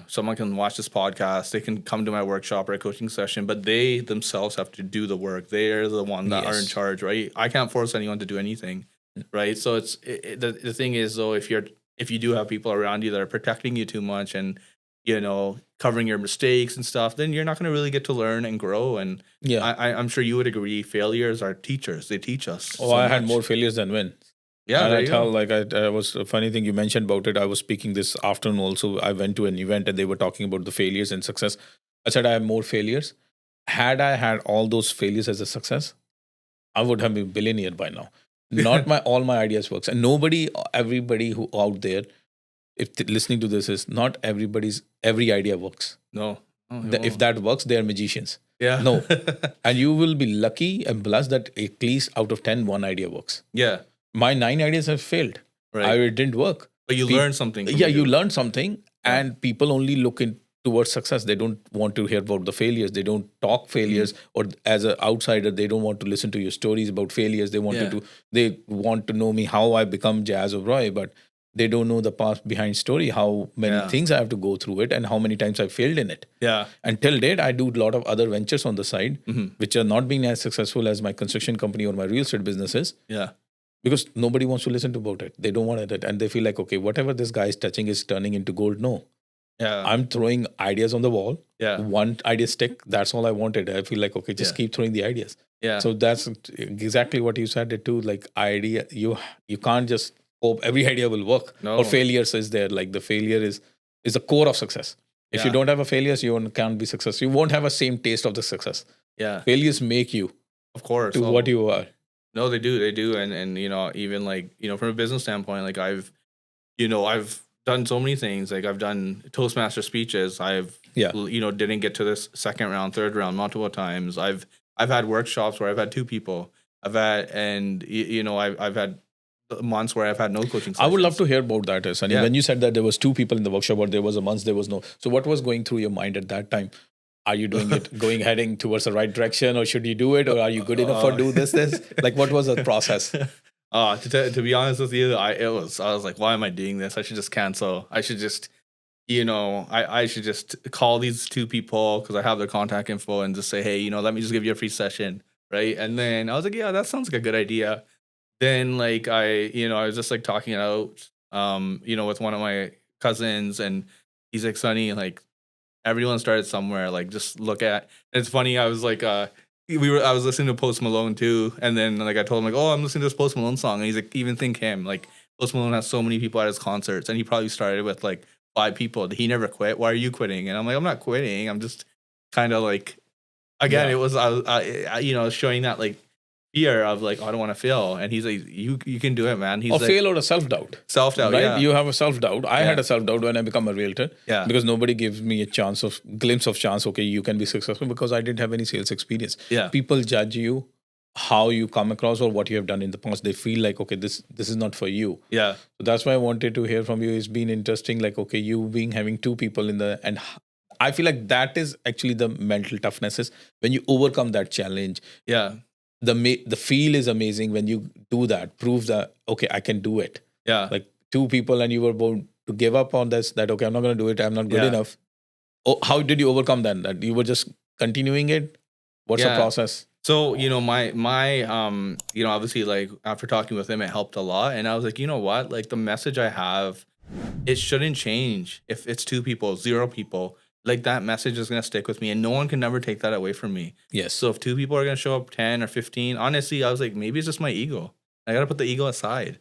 someone can watch this podcast, they can come to my workshop or a coaching session, but they themselves have to do the work. They're the one that are in Yes. charge, right? I can't force anyone to do anything, right? So the thing is though, if you do have people around you that are protecting you too much and covering your mistakes and stuff, then you're not going to really get to learn and grow. And Yeah. I'm sure you would agree, failures are teachers. They teach us. Oh, so I had much. more failures than wins. Yeah, And there I you tell go. I was a funny thing you mentioned about it. I was speaking this afternoon also. I went to an event and they were talking about the failures and success. I said I have more failures. Had I had all those failures as a success, I would have been a billionaire by now. Not all my ideas works. And everybody who out there, if listening to this is not every idea works. No. Oh, If that works, they are magicians. yeah. No. And you will be lucky and blessed that at least out of 10, one idea works. Yeah. My 9 ideas have failed. Right. It didn't work. But you learn something. From Yeah, it. you learn something, Yeah. and people only look towards success. They don't want to hear about the failures. They don't talk failures, or as an outsider, they don't want to listen to your stories about failures. They want they want to know me how I become Jas Oberoi, but they don't know the past behind story, how many things I have to go through it, and how many times I failed in it. Yeah. Until date, I do a lot of other ventures on the side, which are not being as successful as my construction company or my real estate businesses. Yeah. Because nobody wants to listen to about it. They don't want it. And they feel like, okay, whatever this guy is touching is turning into gold. No. Yeah. I'm throwing ideas on the wall. Yeah. One idea stick. That's all I wanted. I feel like, okay, just keep throwing the ideas. Yeah. So that's exactly what you said it too. Like idea, you can't just hope every idea will work. No. Or failures is there. Like the failure is the core of success. If you don't have a failures, you can't be successful. You won't have a same taste of the success. Yeah. Failures make you Of course. to what you are. No, they do. And even like, from a business standpoint, like I've done so many things. Like I've done Toastmaster speeches. I've didn't get to this second round, third round multiple times. I've had workshops where I've had 2 people. I've had I've had months where I've had no coaching sessions. I would love to hear about that, Sunny. Yeah. When you said that there was 2 people in the workshop, or there was a month there was no. So what was going through your mind at that time? Are you doing it, heading towards the right direction, or should you do it, or are you good enough for do this? Like, what was the process? To be honest with you, I was like, why am I doing this? I should just cancel. I should just, I should just call these 2 people because I have their contact info and just say, hey, let me just give you a free session, right? And then I was like, yeah, that sounds like a good idea. Then like I was just like talking it out, with one of my cousins, and he's like, Sunny, like, everyone started somewhere. Like, just look at. It's funny. I was like, I was listening to Post Malone too, and then like I told him like, oh, I'm listening to this Post Malone song, and he's like, even think him. Like, Post Malone has so many people at his concerts, and he probably started with like 5 people. He never quit. Why are you quitting? And I'm like, I'm not quitting. I'm just kind of like, again, it was showing that like fear of like, I don't want to fail. And he's like, you can do it, man. He's or like, fail or a self-doubt. Self-doubt, right? yeah. You have a self-doubt. I had a self-doubt when I become a realtor. Yeah. Because nobody gives me a glimpse of chance, okay, you can be successful, because I didn't have any sales experience. Yeah. People judge you, how you come across or what you have done in the past. They feel like, okay, this is not for you. Yeah. So that's why I wanted to hear from you. It's been interesting, like, okay, having 2 people and I feel like that is actually the mental toughness is when you overcome that challenge. Yeah. The feel is amazing when you do that. Prove that, okay, I can do it. Yeah. Like 2 people and you were about to give up on this, that, okay, I'm not going to do it. I'm not good enough. Oh, how did you overcome that? That you were just continuing it? What's the process? So, my obviously like after talking with him, it helped a lot. And I was like, you know what? Like the message I have, it shouldn't change if it's 2 people, 0 people. like that message is going to stick with me, and no one can never take that away from me. Yes. So if 2 people are going to show up 10 or 15, honestly, I was like, maybe it's just my ego. I got to put the ego aside.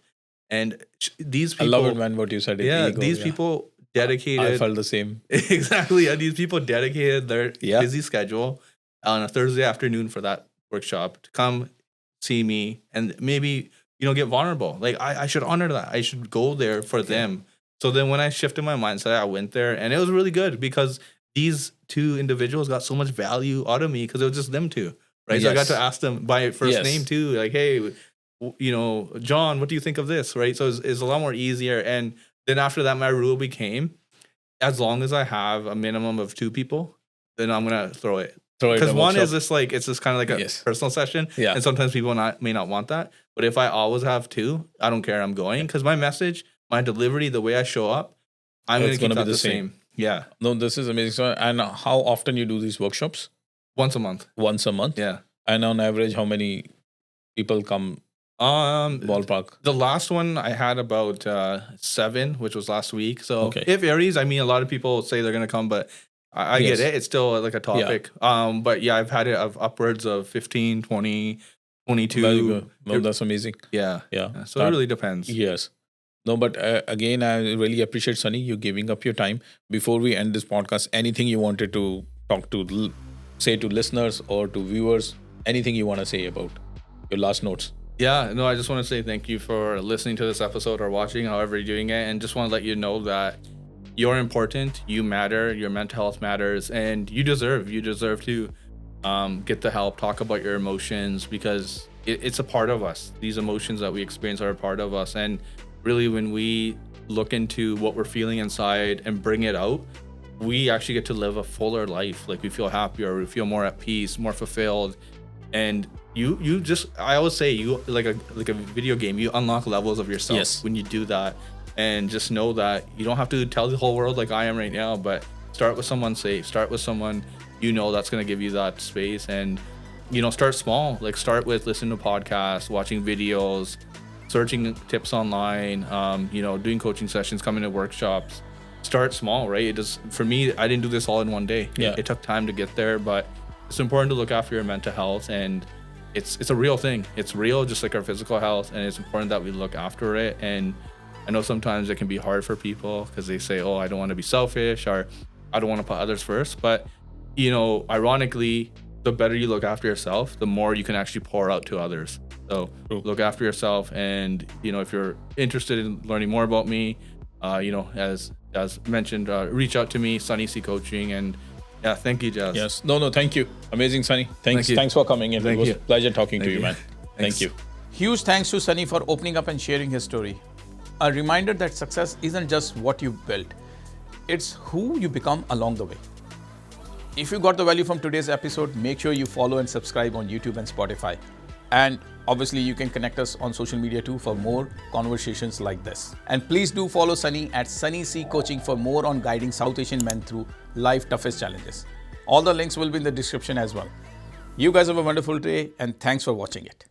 And these people, I love it, man, what you said. yeah, ego, these people dedicated. I felt the same. Exactly. And these people dedicated their Yeah. busy schedule on a Thursday afternoon for that workshop to come see me and maybe, get vulnerable. Like I should honor that. I should go there for them. So then when I shifted my mindset, I went there, and it was really good because these 2 individuals got so much value out of me because it was just them 2, right? So I got Yes. to ask them by first Yes. name too, like, hey, John, what do you think of this, right? So it's a lot more easier. And then after that, my rule became, as long as I have a minimum of 2 people, then I'm gonna throw it. Because one is just like, it's just kind of like a Yes. personal session, Yeah. and sometimes people may not want that. But if I always have 2, I don't care. I'm going because my message, my delivery, the way I show up, I'm It's gonna keep gonna that be the the same. Yeah, No, this is amazing. So, and how often you do these workshops? once a month. Once a month? Yeah. And on average, how many people come ballpark? The last one I had about 7, which was last week. So Okay. it varies. I mean, a lot of people say they're gonna come, but I Yes. get it. It's still like a topic. But yeah, I've had it of upwards of 15, 20, 22. Very good. No, that's amazing. Yeah. Yeah. So it really depends. Yes. No, but again, I really appreciate, Sunny, you giving up your time. Before we end this podcast, anything you wanted to talk to, say to listeners or to viewers, anything you want to say about your last notes? Yeah, no, I just want to say thank you for listening to this episode or watching, however you're doing it. And just want to let you know that you're important, you matter, your mental health matters, and you deserve to get the help, talk about your emotions, because it's a part of us. These emotions that we experience are a part of us. And really, when we look into what we're feeling inside and bring it out, we actually get to live a fuller life. Like we feel happier, we feel more at peace, more fulfilled. And you just, I always say, you like a video game, you unlock levels of yourself. Yes. When you do that. And just know that you don't have to tell the whole world like I am right now, but start with someone safe, start with someone that's going to give you that space. And start small. Like start with listening to podcasts, watching videos, searching tips online, doing coaching sessions, coming to workshops. Start small, right? It just, for me, I didn't do this all in one day. Yeah. It took time to get there, but it's important to look after your mental health, and it's a real thing. It's real, just like our physical health, and it's important that we look after it. And I know sometimes it can be hard for people because they say, oh, I don't want to be selfish, or I don't want to put others first. But, ironically, the better you look after yourself, the more you can actually pour out to others. So look after yourself. And, if you're interested in learning more about me, as mentioned, reach out to me, Sunny C Coaching. And yeah, thank you, Jas. Yes. No, thank you. Amazing, Sunny. Thank you. Thanks for coming in. Thank It was you. a pleasure talking to you, man. Thanks. Thank you. Huge thanks to Sunny for opening up and sharing his story. A reminder that success isn't just what you've built, it's who you become along the way. If you got the value from today's episode, make sure you follow and subscribe on YouTube and Spotify. And obviously, you can connect us on social media too for more conversations like this. And please do follow Sunny at Sunny C Coaching for more on guiding South Asian men through life's toughest challenges. All the links will be in the description as well. You guys have a wonderful day, and thanks for watching it.